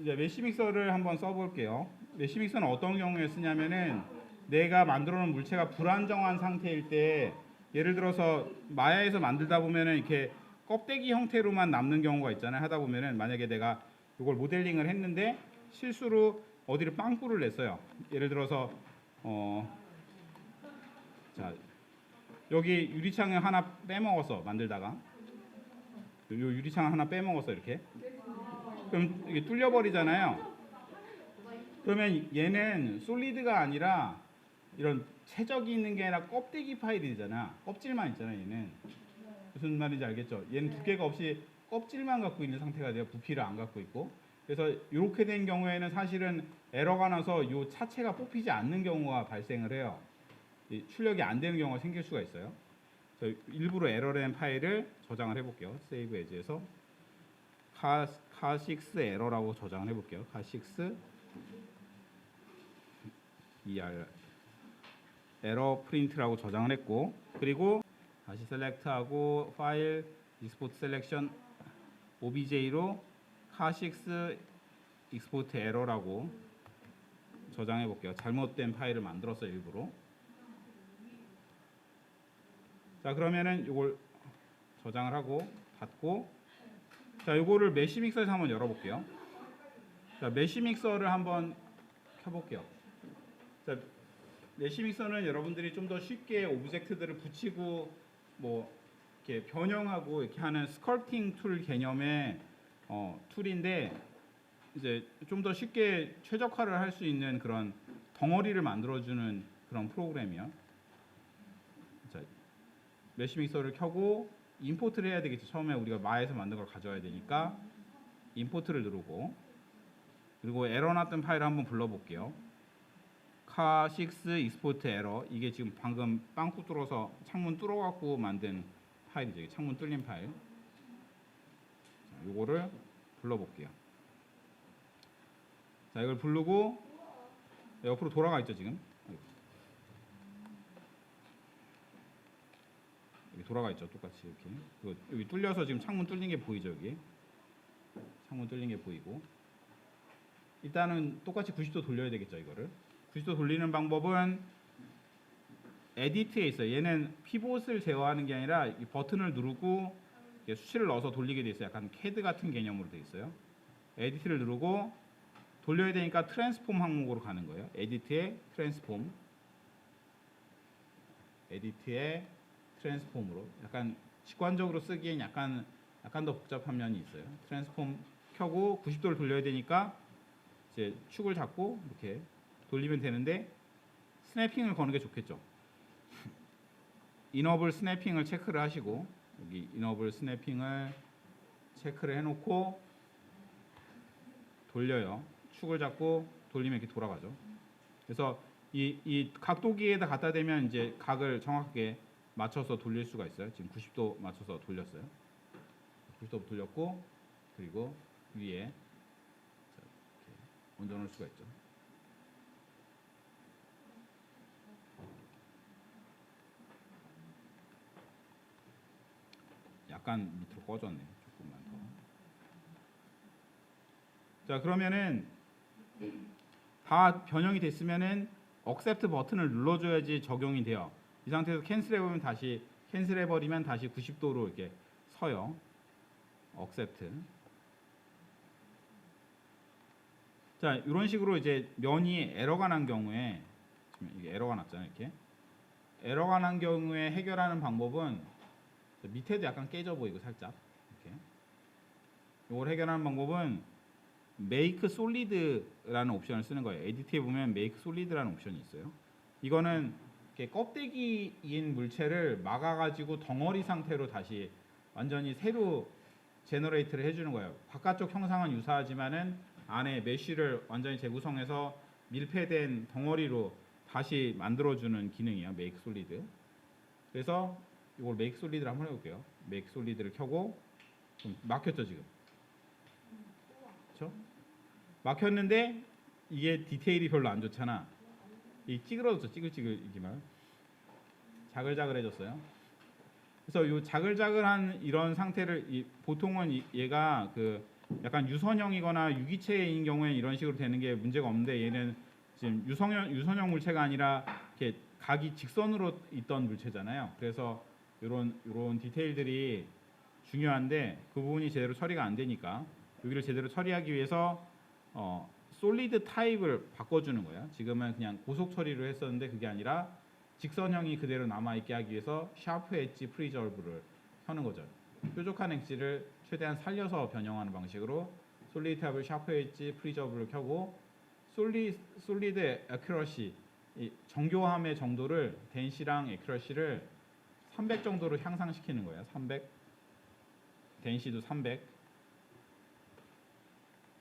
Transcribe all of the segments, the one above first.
이제 메쉬 믹서를 한번 써볼게요. 메쉬 믹서는 어떤 경우에 쓰냐면은 내가 만들어 놓은 물체가 불안정한 상태일 때, 예를 들어서 마야에서 만들다 보면은 이렇게 껍데기 형태로만 남는 경우가 있잖아요. 하다 보면은 만약에 내가 이걸 모델링을 했는데 실수로 어디를 빵꾸를 냈어요. 예를 들어서 자, 여기 유리창을 하나 빼먹었어, 만들다가. 요 유리창을 하나 빼먹었어, 이렇게. 그럼 이게 뚫려버리잖아요. 그러면 얘는 솔리드가 아니라 이런 채적이 있는 게 아니라 껍데기 파일이잖아. 껍질만 있잖아, 얘는. 무슨 말인지 알겠죠? 얘는 두께가 없이 껍질만 갖고 있는 상태가 돼요. 부피를 안 갖고 있고. 그래서 이렇게 된 경우에는 사실은 에러가 나서 이 차체가 뽑히지 않는 경우가 발생을 해요. 출력이 안 되는 경우가 생길 수가 있어요. 일부러 에러된 파일을 저장을 해볼게요. 세이브 에즈에서 카6 에러라고 저장을 해볼게요. 카6 er 에러 프린트라고 저장을 했고, 그리고 다시 셀렉트하고 파일 익스포트 셀렉션 obj로 카6 익스포트 에러라고 저장해 볼게요. 잘못된 파일을 만들었어요, 일부러. 자, 그러면은 이걸 저장을 하고 닫고, 자, 이거를 메쉬 믹서에서 한번 열어볼게요. 자, 메쉬 믹서를 한번 켜볼게요. 자, 메쉬 믹서는 여러분들이 좀 더 쉽게 오브젝트들을 붙이고 뭐 이렇게 변형하고 이렇게 하는 스컬프팅 툴 개념의 툴인데, 이제 좀 더 쉽게 최적화를 할 수 있는 그런 덩어리를 만들어주는 그런 프로그램이요. 자, 메쉬 믹서를 켜고 임포트를 해야 되겠죠. 처음에 우리가 마에서 만든 걸 가져와야 되니까 임포트를 누르고, 그리고 에러 났던 파일을 한번 불러볼게요. 카6 익스포트 에러, 이게 지금 방금 빵꾸 뚫어서 창문 뚫어갖고 만든 파일이죠. 창문 뚫린 파일. 자, 요거를 불러볼게요. 자, 이걸 부르고 옆으로 돌아가 있죠, 지금. 여기 돌아가 있죠, 똑같이 이렇게. 여기 뚫려서 지금 창문 뚫린 게 보이죠, 여기. 창문 뚫린 게 보이고. 일단은 똑같이 90도 돌려야 되겠죠, 이거를. 90도 돌리는 방법은 에디트에 있어요. 얘는 피봇을 제어하는 게 아니라 이 버튼을 누르고 수치를 넣어서 돌리게 돼 있어요. 약간 CAD 같은 개념으로 돼 있어요. 에디트를 누르고 돌려야 되니까 트랜스폼 항목으로 가는 거예요. 에디트에 트랜스폼. 에디트에 트랜스폼으로. 약간 직관적으로 쓰기엔 약간 더 복잡한 면이 있어요. 트랜스폼 켜고 90도를 돌려야 되니까 이제 축을 잡고 이렇게 돌리면 되는데, 스냅핑을 거는 게 좋겠죠. 이너블 스냅핑을 체크를 하시고, 여기 이너블 스냅핑을 체크를 해놓고 돌려요. 축을 잡고 돌리면 이렇게 돌아가죠. 그래서 이 각도기에다 갖다 대면 이제 각을 정확하게 맞춰서 돌릴 수가 있어요. 지금 90도 맞춰서 돌렸어요. 90도 돌렸고, 그리고 위에 이렇게 얹어놓을 수가 있죠. 약간 밑으로 꺼졌네요. 조금만 더. 자, 그러면은 다 변형이 됐으면은 accept 버튼을 눌러줘야지 적용이 돼요. 이 상태에서 캔슬해버리면 다시 90도로 이렇게 서요. accept. 자, 이런 식으로 이제 면이 에러가 난 경우에, 이게 에러가 났잖아요, 이렇게. 에러가 난 경우에 해결하는 방법은, 밑에도 약간 깨져 보이고 살짝 이렇게. 이걸 해결하는 방법은 make solid라는 옵션을 쓰는 거예요. 에디트에 보면 make solid라는 옵션이 있어요. 이거는 이렇게 껍데기인 물체를 막아가지고 덩어리 상태로 다시 완전히 새로 제너레이트를 해주는 거예요. 바깥쪽 형상은 유사하지만은 안에 메쉬를 완전히 재구성해서 밀폐된 덩어리로 다시 만들어주는 기능이에요. make solid. 그래서 이걸 make solid를 한번 해볼게요. make solid를 켜고, 막혔죠 지금. 그렇죠? 막혔는데 이게 디테일이 별로 안 좋잖아. 이 찌그러졌죠. 찌글찌글이기만 자글자글해졌어요. 그래서 이 자글자글한 이런 상태를 보통은 얘가 그 약간 유선형이거나 유기체인 경우에 이런 식으로 되는 게 문제가 없는데 얘는 지금 유선형 물체가 아니라 이렇게 각이 직선으로 있던 물체잖아요. 그래서 이런 디테일들이 중요한데 그 부분이 제대로 처리가 안 되니까 여기를 제대로 처리하기 위해서 솔리드 타입을 바꿔주는 거예요. 지금은 그냥 고속 처리를 했었는데 그게 아니라 직선형이 그대로 남아있게 하기 위해서 샤프 엣지 프리저브를 켜는 거죠. 뾰족한 엣지를 최대한 살려서 변형하는 방식으로 솔리드 타입을 샤프 엣지 프리저브를 켜고 솔리드 애큐러시 정교함의 정도를 덴시랑 애큐러시를 300 정도로 향상시키는 거예요. 300 덴시도 300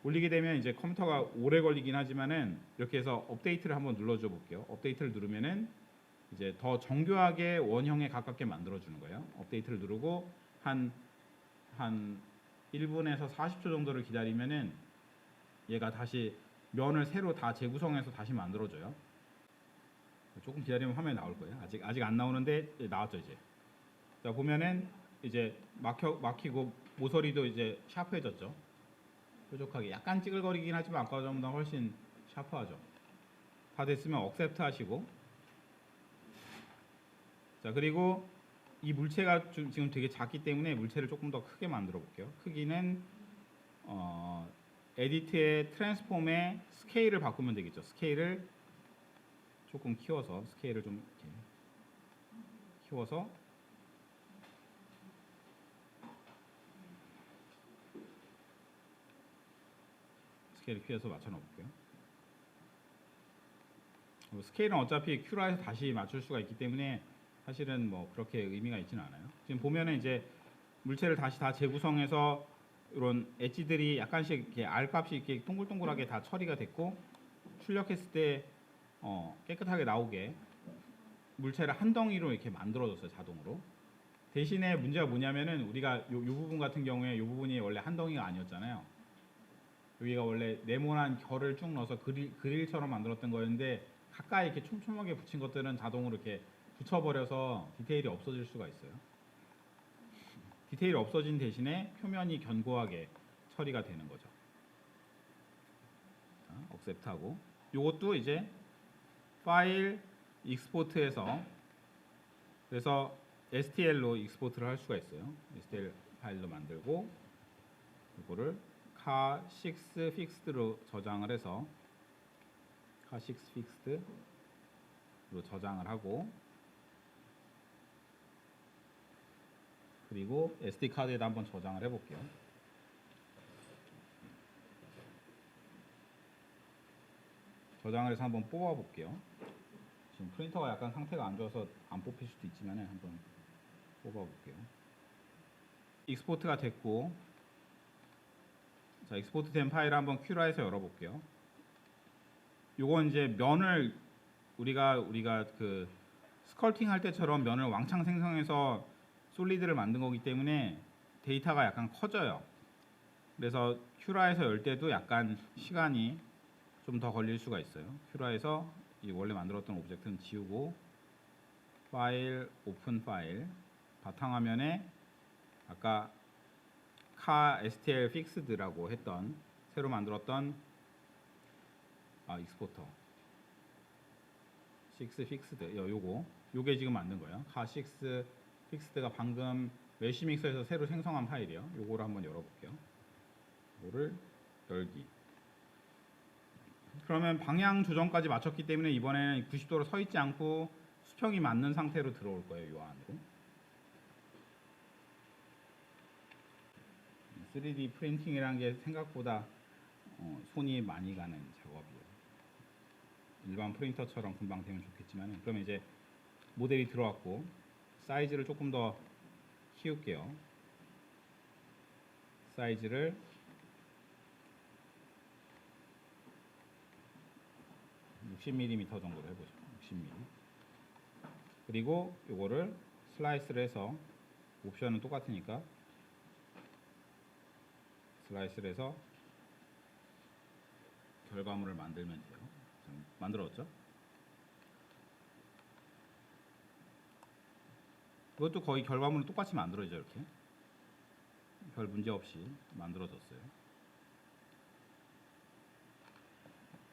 올리게 되면 이제 컴퓨터가 오래 걸리긴 하지만은 이렇게 해서 업데이트를 한번 눌러줘 볼게요. 업데이트를 누르면은 이제 더 정교하게 원형에 가깝게 만들어 주는 거예요. 업데이트를 누르고 한 1분에서 40초 정도를 기다리면은 얘가 다시 면을 새로 다 재구성해서 다시 만들어 줘요. 조금 기다리면 화면이 나올 거예요. 아직 안 나오는데 나왔죠 이제. 자 보면은 이제 막히고 모서리도 이제 샤프해졌죠. 뾰족하게 약간 찌글거리긴 하지만 아까 전보다 훨씬 샤프하죠. 다 됐으면 억셉트 하시고 자 그리고 이 물체가 지금 되게 작기 때문에 물체를 조금 더 크게 만들어 볼게요. 크기는 에디트의 트랜스폼의 스케일을 바꾸면 되겠죠. 스케일을 조금 키워서 스케일을 좀 이렇게 키워서 스케일을 키워서 맞춰 놓을게요. 스케일은 어차피 큐라에서 다시 맞출 수가 있기 때문에 사실은 뭐 그렇게 의미가 있지는 않아요. 지금 보면은 이제 물체를 다시 다 재구성해서 이런 엣지들이 약간씩 이렇게 R값이 이렇게 동글동글하게 다 처리가 됐고 출력했을 때 깨끗하게 나오게 물체를 한 덩이로 이렇게 만들어줬어요. 자동으로. 대신에 문제가 뭐냐면은 우리가 요 부분 같은 경우에 이 부분이 원래 한 덩이가 아니었잖아요. 여기가 원래 네모난 결을 쭉 넣어서 그릴처럼 만들었던 거였는데 가까이 이렇게 촘촘하게 붙인 것들은 자동으로 이렇게 붙여버려서 디테일이 없어질 수가 있어요. 디테일이 없어진 대신에 표면이 견고하게 처리가 되는 거죠. 억셉트하고 요것도 이제 파일 익스포트해서 그래서 STL로 익스포트를 할 수가 있어요. STL 파일로 만들고 이거를 카6 픽스드로 저장을 해서 카6 픽스드로 저장을 하고 그리고 SD 카드에다 한번 저장을 해볼게요. 저장을 해서 한번 뽑아볼게요. 지금 프린터가 약간 상태가 안 좋아서 안 뽑힐 수도 있지만 한번 뽑아볼게요. 익스포트가 됐고, 자 익스포트 된 파일을 한번 큐라에서 열어볼게요. 요건 이제 면을 우리가 그 스컬팅 할 때처럼 면을 왕창 생성해서 솔리드를 만든 거기 때문에 데이터가 약간 커져요. 그래서 큐라에서 열 때도 약간 시간이 좀 더 걸릴 수가 있어요. 큐라에서 이 원래 만들었던 오브젝트는 지우고 파일, 오픈 파일, 바탕화면에 아까 카 STL 픽스드라고 했던 새로 만들었던 익스포터 6 픽스드 요게 지금 만든 거예요. 카6 픽스드가 방금 메쉬믹서에서 새로 생성한 파일이에요. 요거를 한번 열어볼게요. 요거를 열기. 그러면 방향 조정까지 마쳤기 때문에 이번에는 90도로 서 있지 않고 수평이 맞는 상태로 들어올 거예요. 요 안으로. 3D 프린팅이라는 게 생각보다 손이 많이 가는 작업이에요. 일반 프린터처럼 금방 되면 좋겠지만 그러면 이제 모델이 들어왔고 사이즈를 조금 더 키울게요. 사이즈를 60mm 정도로 해보죠. 60mm. 그리고 이거를 슬라이스를 해서 옵션은 똑같으니까 슬라이스를 해서 결과물을 만들면 돼요. 만들었죠? 이것도 거의 결과물은 똑같이 만들어지죠. 이렇게 별 문제 없이 만들어졌어요.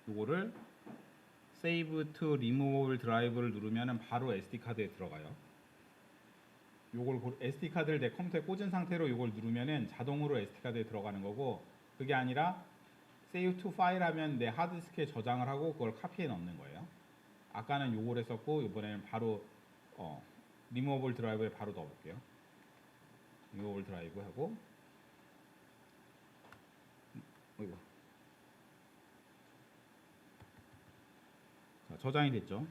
요거를 Save to Removable Drive를 누르면은 바로 SD 카드에 들어가요. 요걸 SD 카드를 내 컴퓨터에 꽂은 상태로 요걸 누르면은 자동으로 SD 카드에 들어가는 거고, 그게 아니라 Save to File 하면 내 하드디스크에 저장을 하고 그걸 카피해 넣는 거예요. 아까는 요걸 했었고 이번에는 바로 Removable Drive에 바로 넣어볼게요. Removable Drive 하고, 어이구. 자, 저장이 됐죠.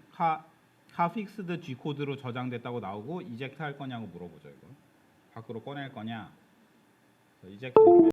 카픽스드 G 코드로 저장됐다고 나오고 이젝트 할 거냐고 물어보죠. 이거 밖으로 꺼낼 거냐. 이젝트 누르면